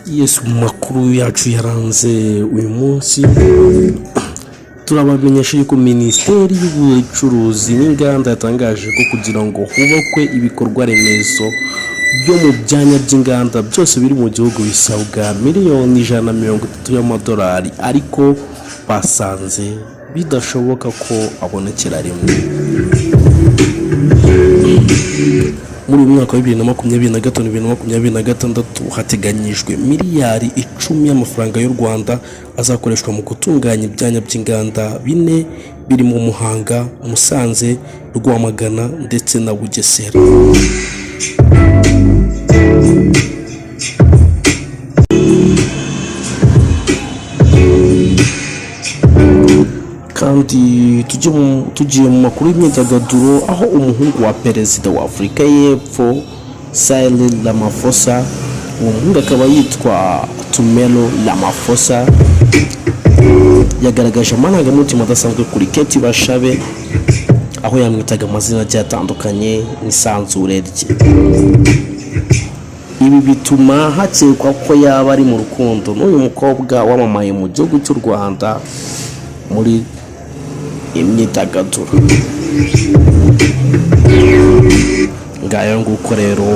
Yesu makuru yacu yaranze uyu munsi turabamenyesha yuko Minisiteri y'Ubucuruzi n'Inganda yatangaje ko kugira ngo hubakwe ibikorwa remezo byo mu byanya by'inganda byose biri mu gihugu bisabwa miliyoni 130 y'amadolari, ariko basanze bidashoboka ko abonekera rimwe. Muri uyu mwaka wa 2025-2026 hateganyijwe miliyari 10 y'amafaranga y'u Rwanda azakoreshwa mu gutunganya ibyanya by'inganda 4 biri mu Muhanga, Musanze, Rwamagana ndetse na Bugesera. Kandi tugiye mu makuru y'imyidagaduro, aho umuhungu wa perezida wa Afurika y'Epfo Cyril Ramaphosa, uwo muhungu akaba yitwa Tumelo Ramaphosa, yagaragaje amarangamutima adasanzwe kuri Keti Bashabe, aho yamwitaga amazina agiye atandukanye n'isanzure rye. Ibi bituma hakekwa ko yaba ari mu rukundo n'uyu mukobwa wamamaye mu gihugu cy'u Rwanda muri imyidagaduro. Ngayo nguko rero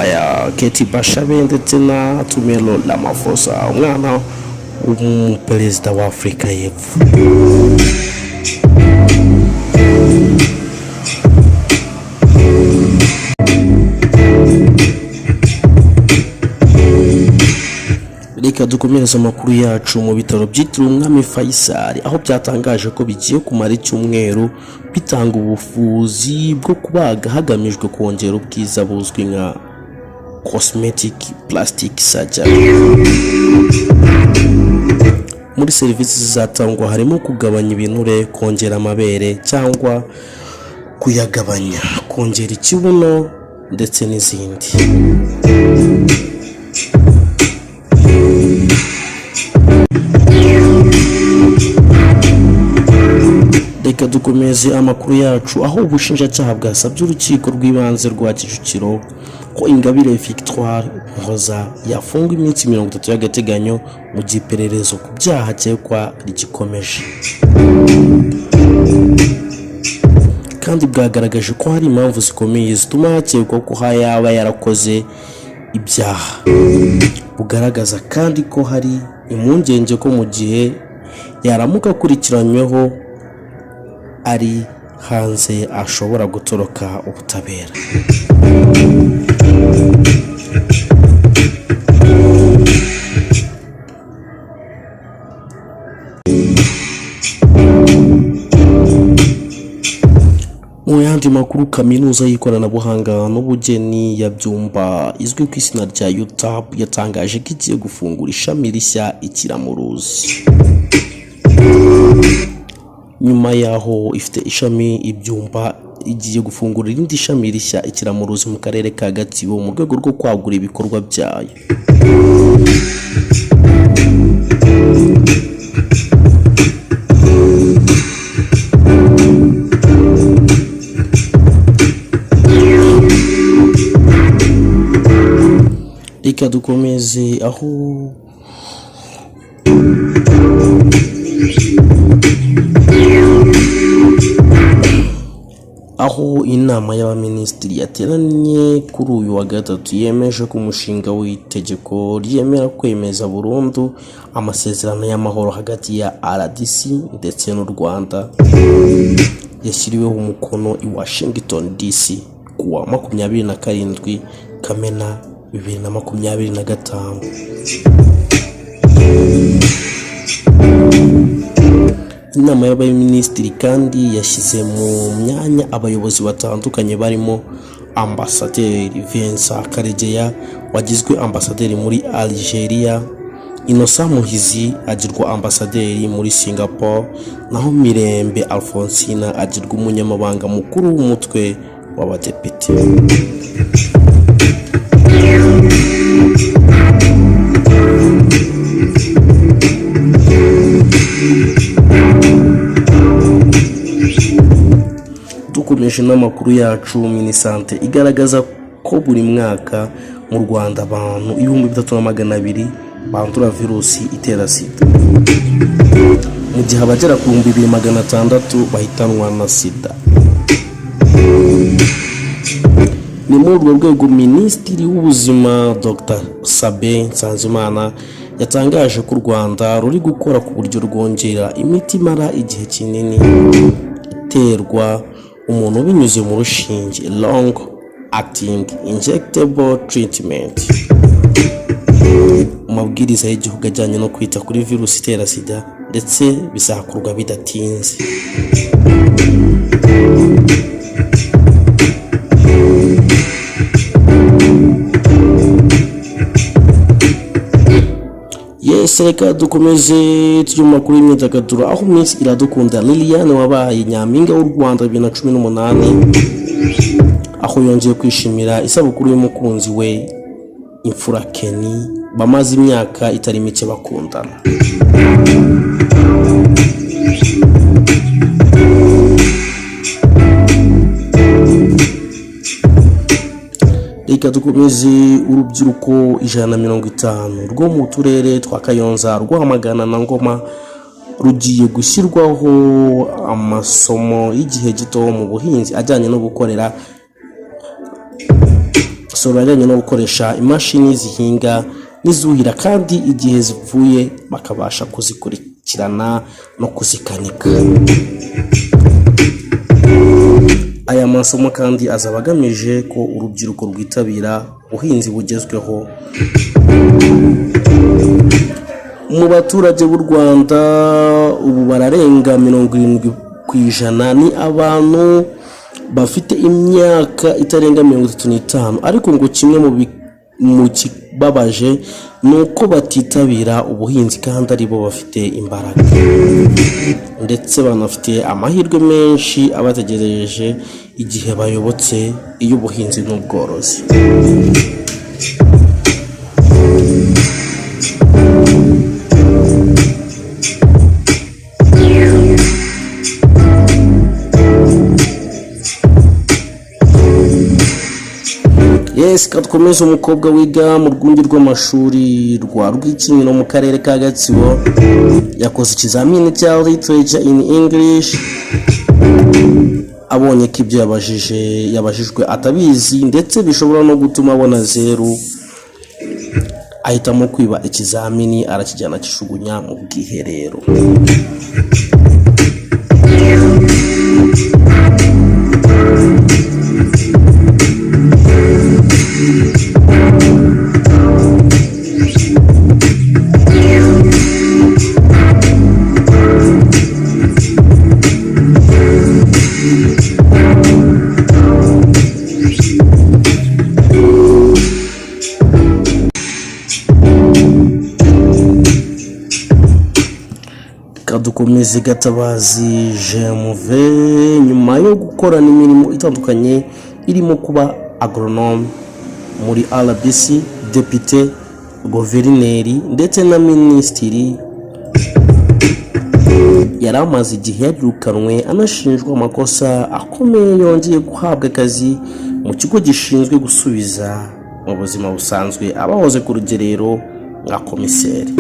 aya Keti Bashabe ndetse na Tumelo Ramaphosa, umwana w'umuperezida wa Afurika y'Epfo. Reka dukomereze amakuru yacu mu bitaro byitiriwe Umwami Faisal, aho byatangaje ko bigiye kumara icyumweru bitanga ubuvuzi bwo kubaga hagamijwe kongera ubwiza buzwi nka cosmetic plastic surgery. Muri serivisi zizatangwa harimo kugabanya ibinure, kongera amabere cyangwa kuyagabanya, kongera ikibuno ndetse n'izindi. Reka dukomeze amakuru yacu, aho ubushinjacyaha bwasabye urukiko rw'ibanze rwa Kicukiro ko Ingabire Victoire Muhoza yafungwa iminsi 30 y'agateganyo mu gihe iperereza ku byaha akekwa rigikomeje. Kandi bwagaragaje ko hari impamvu zikomeye zituma hakekwa ko yaba yarakoze ibyaha. Bugaragaza kandi ko hari impungenge ko mu gihe yaramuka akurikiranyweho ari hanze ashobora gutoroka ubutabera. Mu yandi makuru, kaminuza y'ikoranabuhanga n'ubugeni ya Byumba izwi ku izina rya UTAP yatangaje ko igiye gufungura ishami rishya i Kiramuruzi. Nyuma yaho ifite ishami i Byumba, igiye gufungura irindi shami rishya i Kiramuruzi mu karere ka Gatsibo mu rwego rwo kwagura ibikorwa byayo. Reka dukomeze aho inama y'abaminisitiri yateranye kuri uyu wa gatatu yemeje ko umushinga w'itegeko ryemera kwemeza burundu amasezerano y'amahoro hagati ya RDC ndetse n'u Rwanda yashyiriweho umukono i Washington DC kuwa 27 Kamena 2025. Inama y'abaminisitiri kandi yashyize mu myanya abayobozi batandukanye barimo Ambasaderi Vincent Karegeya wagizwe ambasaderi muri Algeria, Innocent Muhizi agirwa ambasaderi muri Singapore, naho Mirembe Alfonsina agirwa umunyamabanga mukuru w'umutwe w'abadepite. dukomeje n'amakuru yacu. Minisante igaragaza ko buri mwaka mu Rwanda abantu 3200 bandura virusi itera sida, mu gihe abagera ku 2600 bahitanwa na sida. Ni muri urwo rwego Minisitiri w'Ubuzima Dr Sabin Nsanzimana yatangaje ko u Rwanda ruri gukora ku buryo rwongera imiti imara igihe kinini iterwa umuntu binyuze mu rushinge, long acting injectable treatment. Amabwiriza y'igihugu ajyanye no kwita kuri virusi itera sida ndetse bizakorwa bidatinze. Reka dukomeze tujye mu makuru y'imyidagaduro, aho Miss Iradukunda Liliane wabaye nyampinga w'u Rwanda 2018 aho yongeye kwishimira isabukuru y'umukunzi we Imfura Kenny bamaze imyaka itari mike bakundana. Reka dukomeze. Urubyiruko 150 rwo mu turere twa Kayonza, Rwamagana na Ngoma rugiye gushyirwaho amasomo y'igihe gito mu buhinzi ajyanye no gukoresha imashini zihinga n'izuhira, kandi igihe zivuye bakabasha kuzikurikirana no kuzikanika. Aya masomo kandi azaba agamije ko urubyiruko rwitabira ubuhinzi bugezweho. Mu baturage b'u Rwanda ubu bararenga 70% ni abantu bafite imyaka itarenga 35, ariko ngo kimwe mu kibabaje ni uko batitabira ubuhinzi kandi aribo bafite imbaraga ndetse banafite amahirwe menshi abategereje igihe bayobotse iy'ubuhinzi n'ubworozi. Kadukomeza. Umukobwa wiga mu rwunge rw'amashuri rwa Rwikiniro mu karere ka Gatsibo yakoze ikizamini cya literature in English, abonye ko ibyo yabajijwe atabizi ndetse bishobora no gutuma abona zeru, ahitamo kwiba ikizamini arakijyana kishugunya mu bwiherero. Dukomeze. Gatabazi GMV nyuma yo gukorana imirimo itandukanye irimo kuba agronome muri RBC, depite, guverineri ndetse na minisitiri, yari amaze igihe yirukanwe anashinjwa amakosa akomeye. Yongeye guhabwa akazi mu kigo gishinzwe gusubiza mu buzima busanzwe abahoze ku rugerero nka komiseri.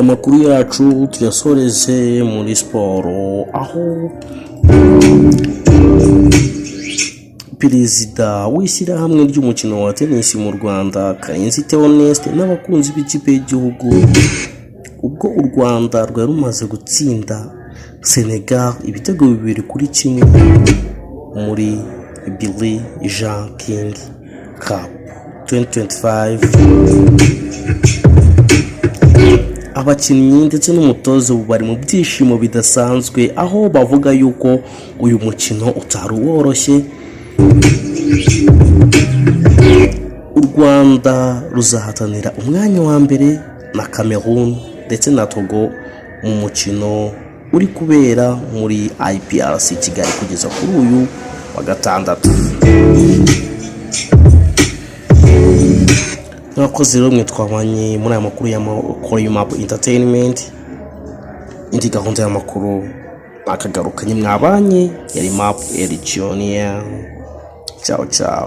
Amakuru yacu tuyasoreze muri siporo, aho perezida w'ishyirahamwe ry'umukino wa tennis mu Rwanda Karenzi Theoneste n'abakunzi b'ikipe y'igihugu, ubwo u Rwanda rwari rumaze gutsinda Senegal ibitego 2-1 muri Billie Jean King Cup 2025, abakinnyi ndetse n'umutoza ubu bari mu byishimo bidasanzwe, aho bavuga yuko uyu mukino utari woroshye. U Rwanda ruzahatanira umwanya wa mbere na Cameroon ndetse na Togo mu mukino uri kubera muri IPRC Kigali kugeza kuri uyu wa gatandatu. Mwakoze rero mwe twabanye muri aya makuru ya Koyumap Entertainment. Indi gahunda y'amakuru akagarukanye mwabanye yari Map Ericionia. Ciao ciao.